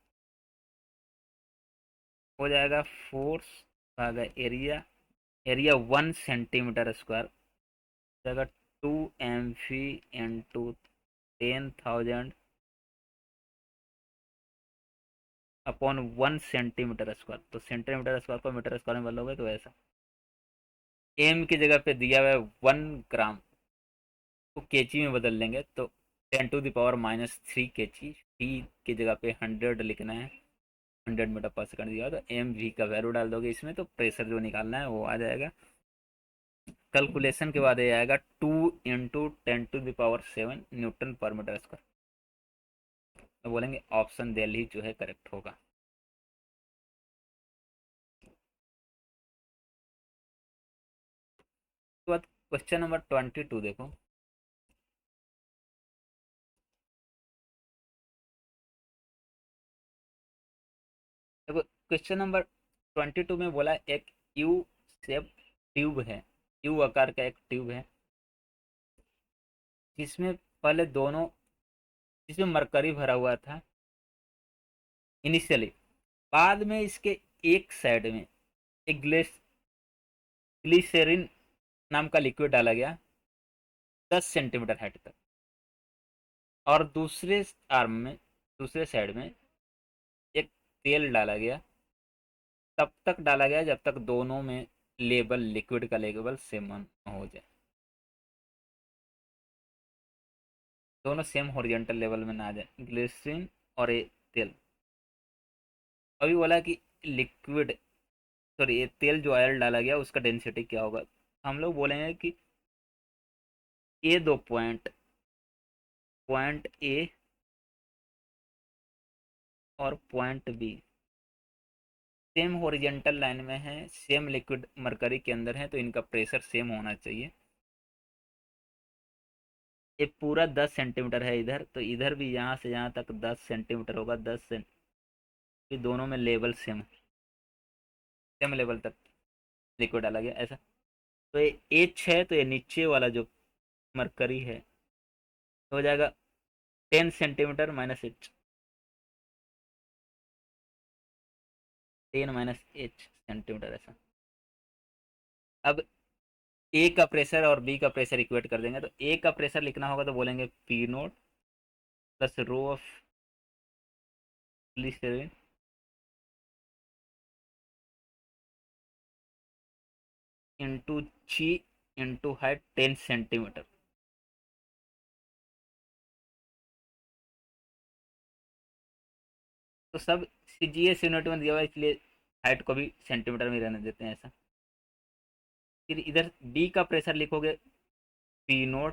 हो जाएगा फोर्स भागा एरिया। एरिया 1 सेंटीमीटर स्क्वायर हो जाएगा 2 MV into 10,000 upon 1 centimetre square. तो सेंटीमीटर स्क्वायर को मीटर स्क्वायर में बदलोगे तो ऐसा। एम की जगह पे दिया हुआ है 1 ग्राम, तो केजी में बदल लेंगे तो 10⁻³ केजी। टी की जगह पे 100 लिखना है, 100 मीटर पर सेकंड दिया, तो एम वी का वैल्यू डाल दोगे इसमें, तो प्रेशर जो निकालना है वो आ जाएगा। कैलकुलेशन के बाद ये आएगा 2 × 10⁻⁷ न्यूटन पर मीटर स्क्वायर। तो बोलेंगे ऑप्शन दिल्ली जो है करेक्ट होगा। तो बाद क्वेश्चन नंबर 22 देखो। देखो क्वेश्चन नंबर 22 में बोला एक यू शेप ट्यूब है, यू आकार का एक ट्यूब है जिसमें पहले दोनों, जिसमें मरकरी भरा हुआ था इनिशियली। बाद में इसके एक साइड में एक ग्लिसरीन नाम का लिक्विड डाला गया 10 सेंटीमीटर हाइट तक, और दूसरे आर्म में, दूसरे साइड में एक तेल डाला गया। तब तक डाला गया जब तक दोनों में लेवल, लिक्विड का लेवल सेम हो जाए, दोनों सेम हॉरिजॉन्टल लेवल में ना आ जाए, ग्लिसरीन और ये तेल। अभी बोला कि लिक्विड, सॉरी ये तेल जो ऑयल डाला गया उसका डेंसिटी क्या होगा। हम लोग बोलेंगे कि ये दो पॉइंट, पॉइंट ए और point B same horizontal line में है, सेम लिक्विड मरकरी के अंदर है, तो इनका प्रेशर सेम होना चाहिए। ये पूरा 10 सेंटीमीटर है इधर, तो इधर भी यहाँ से यहाँ तक 10 सेंटीमीटर होगा। 10 सेंट, दोनों में लेवल सेम, सेम लेवल तक लिक्विड डाला गया ऐसा। तो ये एच है, तो ये नीचे वाला जो मरकरी है तो हो जाएगा 10 centimetre minus H, 10 - H centimetre ऐसा। अब ए का प्रेशर और बी का प्रेशर इक्वेट कर देंगे, तो ए का प्रेशर लिखना होगा तो बोलेंगे P0 plus rho of glycerin into G into height 10 centimetre. तो सब CGS यूनिट में दिया हुआ है, इसलिए हाइट को भी सेंटीमीटर में रहने देते हैं ऐसा। फिर इधर बी का प्रेशर लिखोगे P0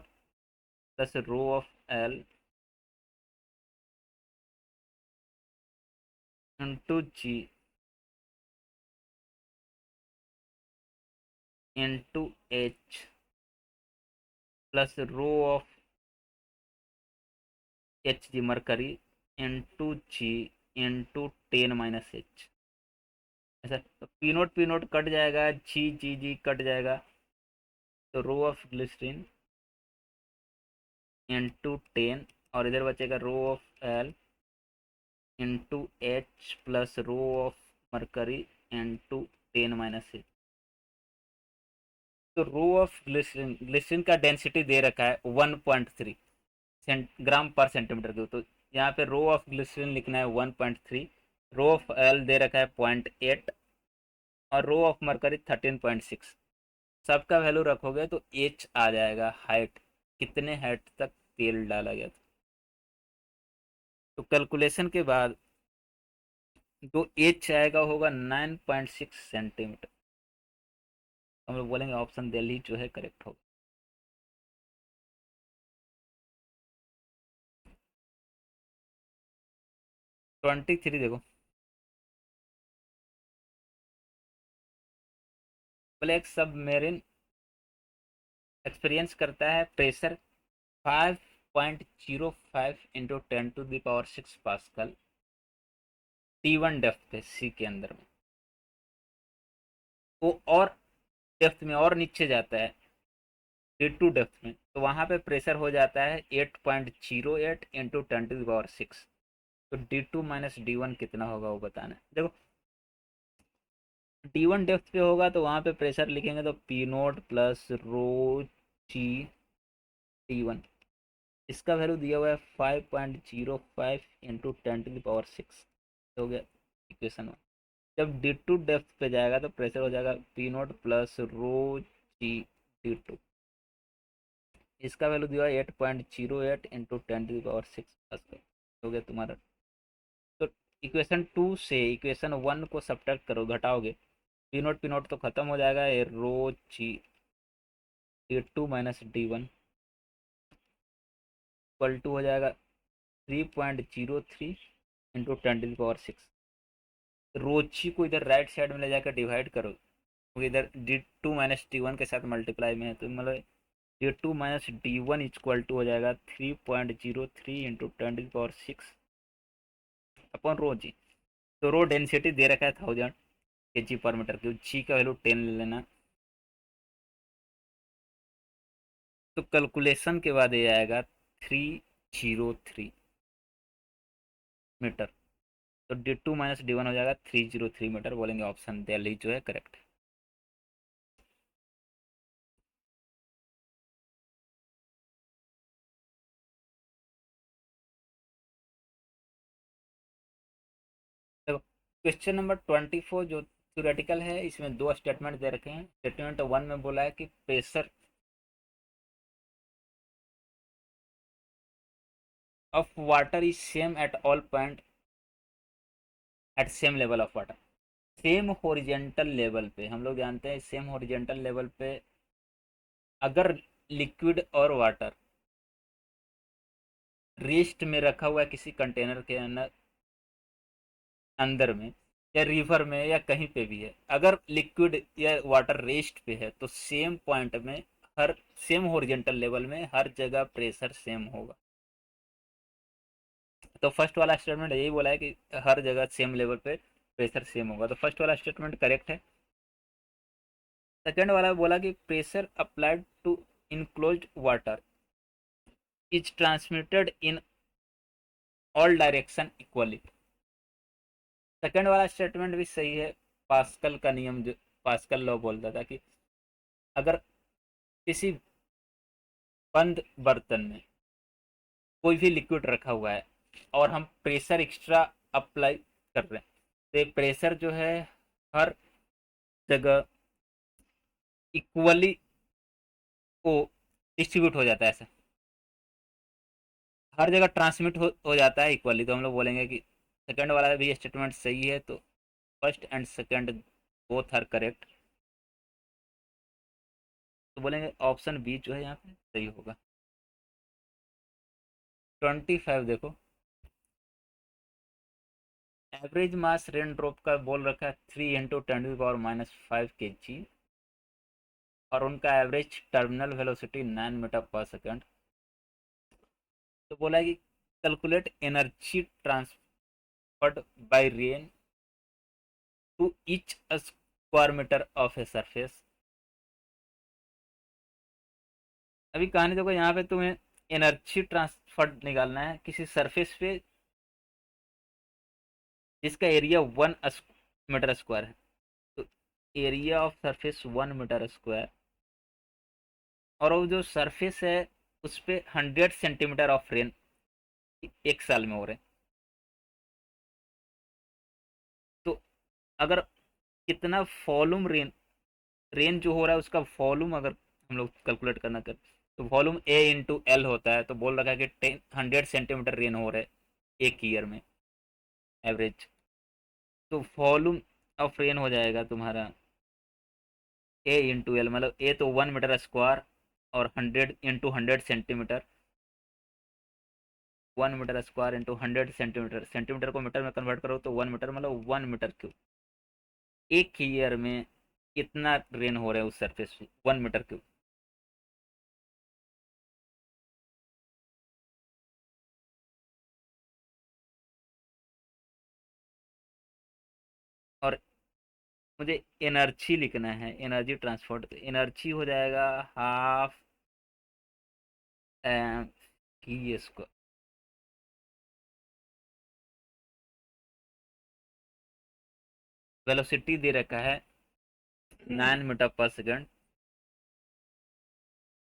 plus rho of L into G into H plus rho of H G mercury into G into 10 - H ऐसा। तो पी नोट कट जाएगा, जी कट जाएगा, तो रो ऑफ ग्लिसरीन इंटू 10, और इधर बचेगा rho of L into H plus rho of mercury into 10 - H। तो rho of glycerin, glycerin का डेंसिटी दे रखा है 1.3 ग्राम पर सेंटीमीटर क्यूब, तो यहाँ पे रो ऑफ ग्लिसरीन लिखना है 1.3, रो ऑफ एल दे रखा है 0.8, और रो ऑफ मरकरी 13.6। सबका वैल्यू रखोगे तो एच आ जाएगा, हाइट कितने हाइट तक तेल डाला गया था। तो कैलकुलेशन के बाद जो एच आएगा होगा 9.6 सेंटीमीटर। हम लोग बोलेंगे ऑप्शन दिल्ली जो है करेक्ट होगा। 23 देखो। बोले एक सबमेरिन एक्सपीरियंस करता है pressure 5 8.05 into 10⁶ pascal T1 depth पे सी के अंदर में, वो और डेप्थ में और नीचे जाता है D2 डेप्थ में, तो वहां पे प्रेशर हो जाता है 8.08 इंटू 10⁶। तो D2 माइनस D1 कितना होगा वो बताना है। देखो D1 डेप्थ पे होगा तो वहां पे प्रेशर लिखेंगे तो P नोट प्लस रो जी T1, इसका वैल्यू दिया हुआ है 5.05 इंटू 10⁶ हो गया इक्वेशन 1। जब D2 डेप्थ पे जाएगा तो प्रेशर हो जाएगा P नोट प्लस रो जी D2, इसका वैल्यू दिया है 8.08 इंटू 10⁶ हो गया तुम्हारा। तो इक्वेशन 2 से इक्वेशन 1 को सब्ट्रैक्ट करो, घटाओगे, पी नोट तो खत्म हो जाएगा, ये rho G D2 minus D1 equal to हो जाएगा 3.03 इंटू 10⁶। रोची को इधर राइट साइड में ले जाकर डिवाइड करो, क्योंकि इधर D2 माइनस D1 के साथ मल्टीप्लाई में है, तो मतलब D2 minus D1 equal to हो जाएगा 3.03 इंटू 10⁶ अपॉन रो जी। तो रो डेंसिटी दे रखा है 1000 kg पर मीटर क्यूब, जी का वैल्यू 10 ले लेना। तो कैलकुलेशन के बाद ये आएगा 303 मीटर। तो D2 माइनस D1 हो जाएगा 303 मीटर, बोलेंगे ऑप्शन दिल्ली जो है करेक्ट है। देखो क्वेश्चन नंबर 24 जो थ्योरेटिकल है, इसमें दो स्टेटमेंट दे रखे हैं। स्टेटमेंट 1 में बोला है कि pressure of water is same at all point at same level of water. Same horizontal level पे, हम लोग जानते हैं सेम हॉरिजेंटल लेवल पे अगर लिक्विड और वाटर रेस्ट में रखा हुआ है किसी कंटेनर के अंदर अंदर में, या रिवर में, या कहीं पे भी है, अगर लिक्विड या वाटर रेस्ट पे है तो सेम पॉइंट में हर सेम हॉरिजेंटल लेवल में हर जगह प्रेशर सेम होगा। तो फर्स्ट वाला स्टेटमेंट यही बोला है कि हर जगह सेम लेवल पे प्रेशर सेम होगा, तो फर्स्ट वाला स्टेटमेंट करेक्ट है। सेकेंड वाला बोला कि pressure applied to enclosed water is transmitted in all direction equally. Second वाला स्टेटमेंट भी सही है। पास्कल का नियम जो पास्कल लॉ बोलता था कि अगर किसी बंद बर्तन में कोई भी लिक्विड रखा हुआ है और हम प्रेशर एक्स्ट्रा अप्लाई कर रहे हैं, तो एक प्रेशर जो है हर जगह इक्वली को डिस्ट्रीब्यूट हो जाता है, ऐसा हर जगह ट्रांसमिट हो जाता है इक्वली। तो हम लोग बोलेंगे कि सेकंड वाला भी स्टेटमेंट सही है, तो first and second both are correct. तो बोलेंगे ऑप्शन बी जो है यहाँ पे सही होगा। 25 देखो, एवरेज मास रेन ड्रॉप का बोल रखा है 3 इंटू 10⁻⁵ और उनका average terminal velocity 9 metre per second. तो बोला है कि calculate energy transferred by rain to each square metre of a surface. अभी कहानी देखो, यहाँ पे तुम्हें एनर्जी ट्रांसफर निकालना है किसी सरफेस पे जिसका एरिया 1 मीटर स्क्वायर है। तो area of surface 1 metre square, और वो जो सरफेस है उस पे 100 सेंटीमीटर ऑफ रेन एक साल में हो रहे हैं। तो अगर कितना वॉल्यूम रेन रेन जो हो रहा है उसका वॉल्यूम अगर हम लोग कैलकुलेट करना कर, तो वॉल्यूम ए इंटू एल होता है। तो बोल रखा है कि 100 सेंटीमीटर रेन हो रहा है एक ईयर में एवरेज। तो वॉल्यूम ऑफ रेन हो जाएगा तुम्हारा ए इंटू एल, मतलब ए तो 1 मीटर स्क्वायर और 100 into 100 centimetre, 1 metre square into 100 centimetre, centimetre को मीटर में कन्वर्ट करो तो 1 मीटर मतलब 1 मीटर क्यूब। एक ईयर में कितना रेन हो रहा है उस सरफेस पे 1 मीटर क्यूब। और मुझे एनर्जी लिखना है, एनर्जी ट्रांसपोर्ट, तो एनर्जी हो जाएगा हाफ ही स्क्वायर। वेलोसिटी दे रखा है 9 मीटर पर सेकंड।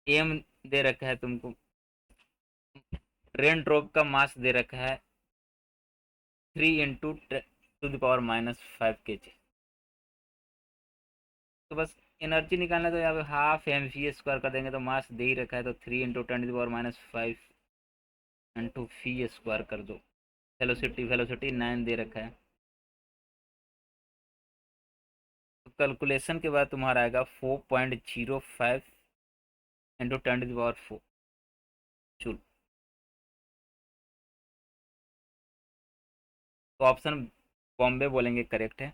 एम दे रखा है तुमको, रेन ड्रॉप का मास दे रखा है 3 × 10⁻⁵ kg। तो बस एनर्जी निकालना, तो यहाँ पे हाफ एम वी स्क्वायर कर देंगे, तो मास दे ही रखा है, तो 3 × 10⁻⁵ कर दो। वेलोसिटी वेलोसिटी 9 दे रखा है। तो कैलकुलेशन के बाद तुम्हारा आएगा 4.05 × 10⁻⁴ जूल। तो ऑप्शन बॉम्बे बोलेंगे करेक्ट है।